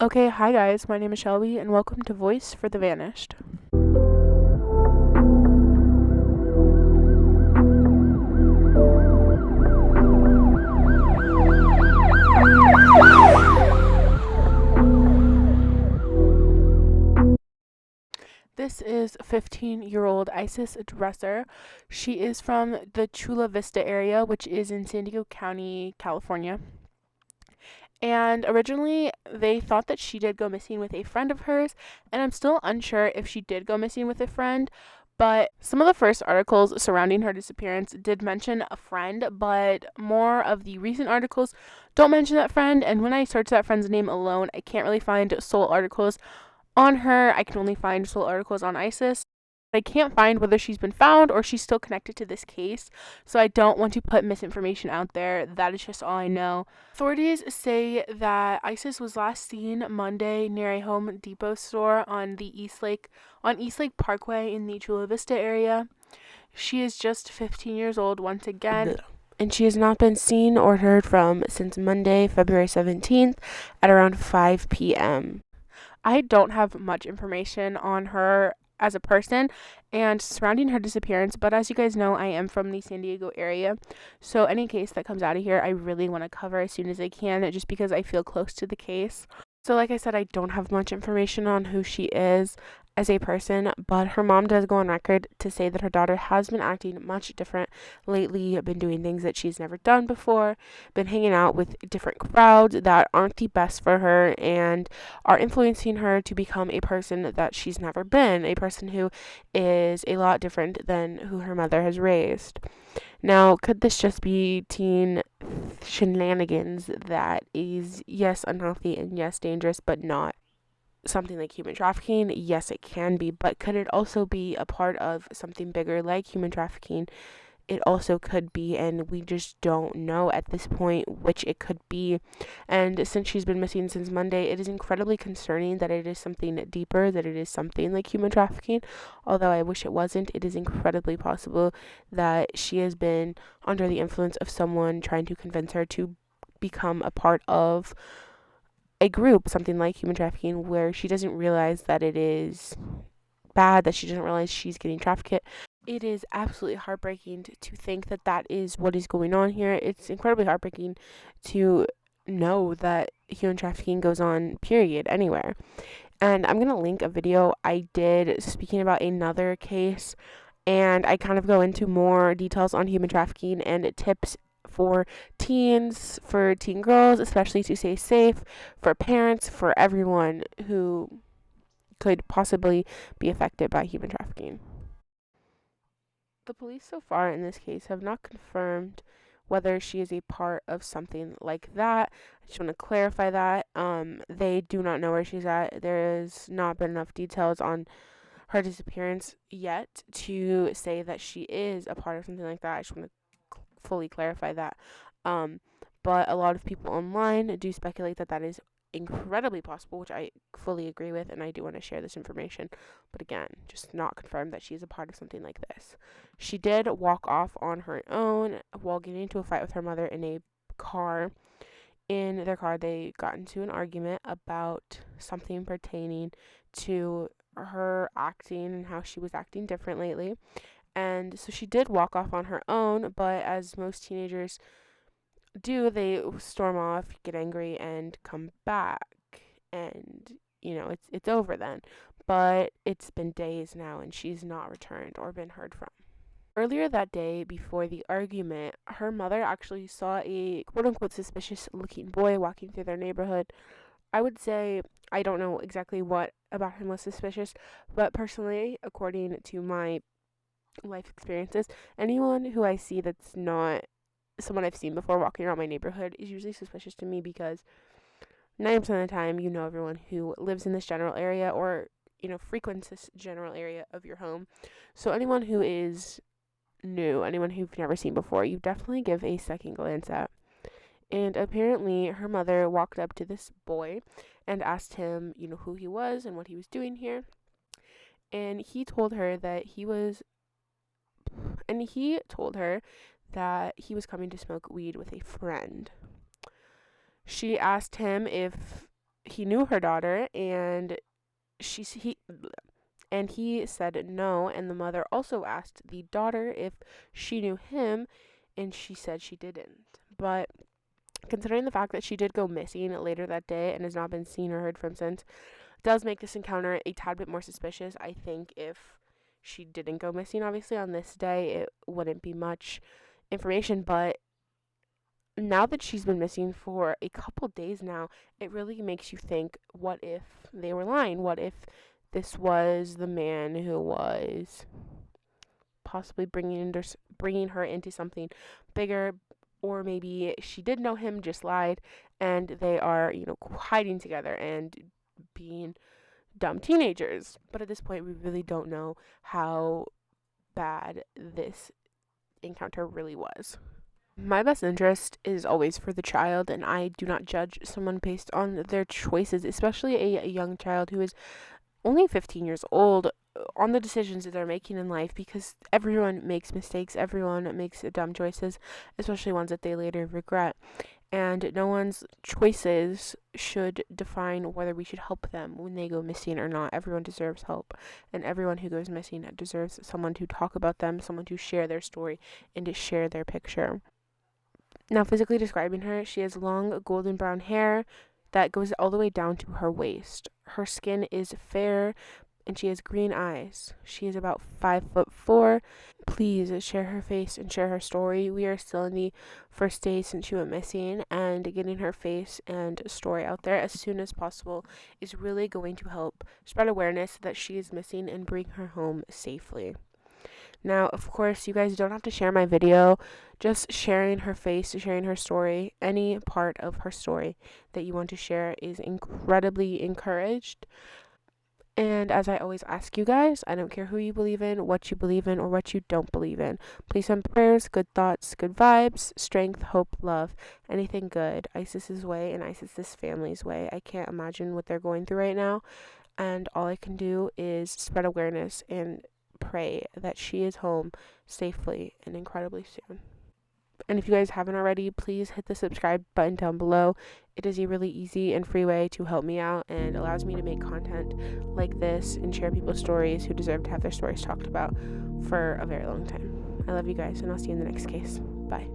Okay, hi guys, my name is Shelby, and welcome to Voice for the Vanished. This is 15-year-old Isis Dresser. She is from the Chula Vista area, which is in San Diego County, California. And originally, they thought that she did go missing with a friend of hers, and I'm still unsure if she did go missing with a friend. But some of the first articles surrounding her disappearance did mention a friend, but more of the recent articles don't mention that friend. And when I search that friend's name alone, I can't really find sole articles on her. I can only find sole articles on ISIS. I can't find whether she's been found or she's still connected to this case, so I don't want to put misinformation out there. That is just all I know. Authorities say that Isis was last seen Monday near a Home Depot store on the East Lake Parkway in the Chula Vista area. She is just 15 years old once again, and she has not been seen or heard from since Monday, February 17th at around 5 p.m. I don't have much information on her as a person and surrounding her disappearance, but as you guys know, I am from the San Diego area. So any case that comes out of here, I really want to cover as soon as I can just because I feel close to the case. So, like I said, I don't have much information on who she is as a person, but her mom does go on record to say that her daughter has been acting much different lately, been doing things that she's never done before, been hanging out with different crowds that aren't the best for her, and are influencing her to become a person that she's never been, a person who is a lot different than who her mother has raised. Now, could this just be teen shenanigans that is, yes, unhealthy and yes, dangerous, but not something like human trafficking? Yes, it can be, but could it also be a part of something bigger like human trafficking? It also could be, and we just don't know at this point which it could be. And since she's been missing since Monday, it is incredibly concerning that it is something deeper, that it is something like human trafficking. Although I wish it wasn't, it is incredibly possible that she has been under the influence of someone trying to convince her to become a part of a group, something like human trafficking, where she doesn't realize that it is bad, that she doesn't realize she's getting trafficked. It is absolutely heartbreaking to think that that is what is going on here. It's incredibly heartbreaking to know that human trafficking goes on, period, anywhere. And I'm going to link a video I did speaking about another case, and I kind of go into more details on human trafficking and tips for teens, for teen girls, especially to stay safe, for parents, for everyone who could possibly be affected by human trafficking. The police so far in this case have not confirmed whether she is a part of something like that. I just want to clarify that. They do not know where she's at. There has not been enough details on her disappearance yet to say that she is a part of something like that. I just want to fully clarify that. Um, but a lot of people online do speculate that that is incredibly possible, which I fully agree with, and I do want to share this information. But again, just not confirmed that she is a part of something like this. She did walk off on her own while getting into a fight with her mother in a car. In their car, they got into an argument about something pertaining to her acting and how she was acting different lately. And so she did walk off on her own, but as most teenagers do, they storm off, get angry, and come back. And, it's over then. But it's been days now, and she's not returned or been heard from. Earlier that day, before the argument, her mother actually saw a quote unquote suspicious looking boy walking through their neighborhood. I would say I don't know exactly what about him was suspicious, but personally, according to my life experiences, anyone who I see that's not someone I've seen before walking around my neighborhood is usually suspicious to me because 90% of the time you know everyone who lives in this general area or frequents this general area of your home. So anyone who is new, anyone who you've never seen before, you definitely give a second glance at. And apparently, her mother walked up to this boy and asked him, who he was and what he was doing here. And he told her that he was coming to smoke weed with a friend. She asked him if he knew her daughter, and he said no, and the mother also asked the daughter if she knew him, and she said she didn't. But considering the fact that she did go missing later that day and has not been seen or heard from since, does make this encounter a tad bit more suspicious. I think if she didn't go missing, obviously, on this day, it wouldn't be much information, but now that she's been missing for a couple days now, it really makes you think, what if they were lying? What if this was the man who was possibly bringing her into something bigger, or maybe she did know him, just lied, and they are, hiding together and being dumb teenagers. But at this point, we really don't know how bad this encounter really was. My best interest is always for the child, and I do not judge someone based on their choices, especially a young child who is only 15 years old, on the decisions that they're making in life, because everyone makes mistakes, everyone makes dumb choices, especially ones that they later regret. And no one's choices should define whether we should help them when they go missing or not. Everyone deserves help, and everyone who goes missing deserves someone to talk about them, someone to share their story, and to share their picture. Now, physically describing her, she has long golden brown hair that goes all the way down to her waist. Her skin is fair, and she has green eyes. She is about 5'4". Please share her face and share her story. We are still in the first days since she went missing, and getting her face and story out there as soon as possible is really going to help spread awareness that she is missing and bring her home safely. Now, of course, you guys don't have to share my video. Just sharing her face, sharing her story, any part of her story that you want to share is incredibly encouraged. And as I always ask you guys, I don't care who you believe in, or what you don't believe in. Please send prayers, good thoughts, good vibes, strength, hope, love, anything good. ISIS's way and ISIS's family's way. I can't imagine what they're going through right now. And all I can do is spread awareness and pray that she is home safely and incredibly soon. And if you guys haven't already, please hit the subscribe button down below. It is a really easy and free way to help me out and allows me to make content like this and share people's stories who deserve to have their stories talked about for a very long time. I love you guys, and I'll see you in the next case. Bye.